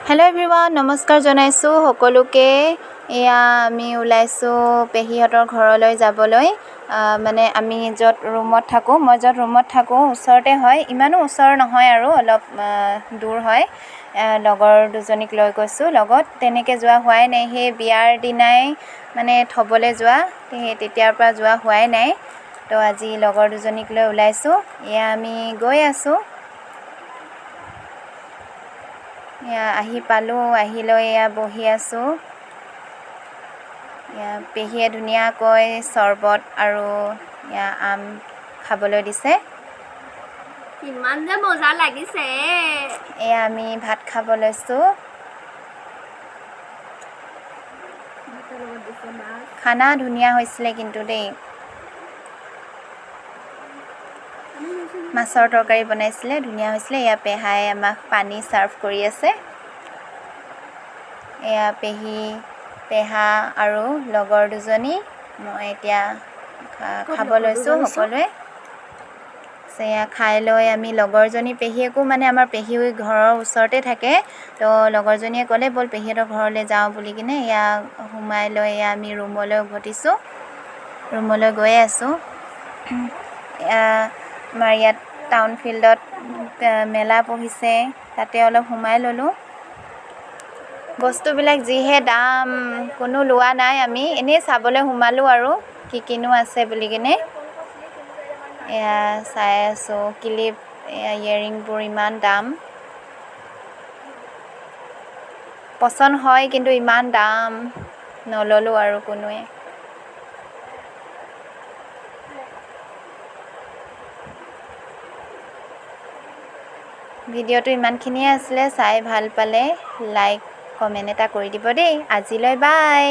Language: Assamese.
हेलो एभ्रिवान नमस्कार जनाइছো সকলোকে এয়া আমি ওলাইছো পেহিহতৰ ঘৰলৈ যাবলৈ মানে আমি যত ৰুমত থাকো মই যত ৰুমত থাকো ওচৰতে হয় ইমানো ওচৰ নহয় আৰু অলপ দূৰ হয় লগৰ দুজনিক লৈ গৈছো লগত তেনেকে যোৱা হোৱাই নাই হে বিয়াৰ দিনাই মানে থবলৈ যোৱা তেতিয়াৰ পৰা যোৱা হোৱাই নাই তো আজি লগৰ দুজনিক লৈ ওলাইছো এয়া আমি গৈ আছো আহি পালো আহিলৈ এয়া বহি আছো পেহিয়ে ধুনীয়াকৈ চৰবত আৰু আম খাবলৈ দিছে কিমান যে মজা লাগিছে এয়া আমি ভাত খাব লৈছো খানা ধুনীয়া হৈছিলে কিন্তু দেই মাছৰ তৰকাৰী বনাইছিলে ধুনীয়া হৈছিলে এয়া পেহাই আমাক পানী সাৰ্ভ কৰি আছে এয়া পেহি পেহা আৰু লগৰ দুজনী মই এতিয়া খাব লৈছো সকলোৱে সেয়া খাই লৈ আমি লগৰজনী পেহিয়েকো মানে আমাৰ পেহি ঘৰৰ ওচৰতে থাকে তো লগৰজনীয়ে ক'লে বল পেহিহঁতৰ ঘৰলৈ যাওঁ বুলি কিনে এয়া সোমাই লৈ আমি ৰুমলৈ উভতিছো ৰুমলৈ গৈ আছো আমাৰ ইয়াত টাউন ফিল্ডত মেলা বহিছে তাতে অলপ সোমাই ললো বস্তুবিলাক যিহে দাম কোনো লোৱা নাই আমি এনেই চাবলৈ সোমালো আৰু কি কিনো আছে বুলি কিনে এয়া চাই আছো ক্লিপ ইয়াৰিংবোৰ ইমান দাম পছন্দ হয় কিন্তু ইমান দাম নললো আৰু কোনোৱে ভিডিঅ'টো ইমানখিনিয়ে আছিলে চাই ভাল পালে লাইক কমেন্ট এটা কৰি দিব দেই আজিলৈ বাই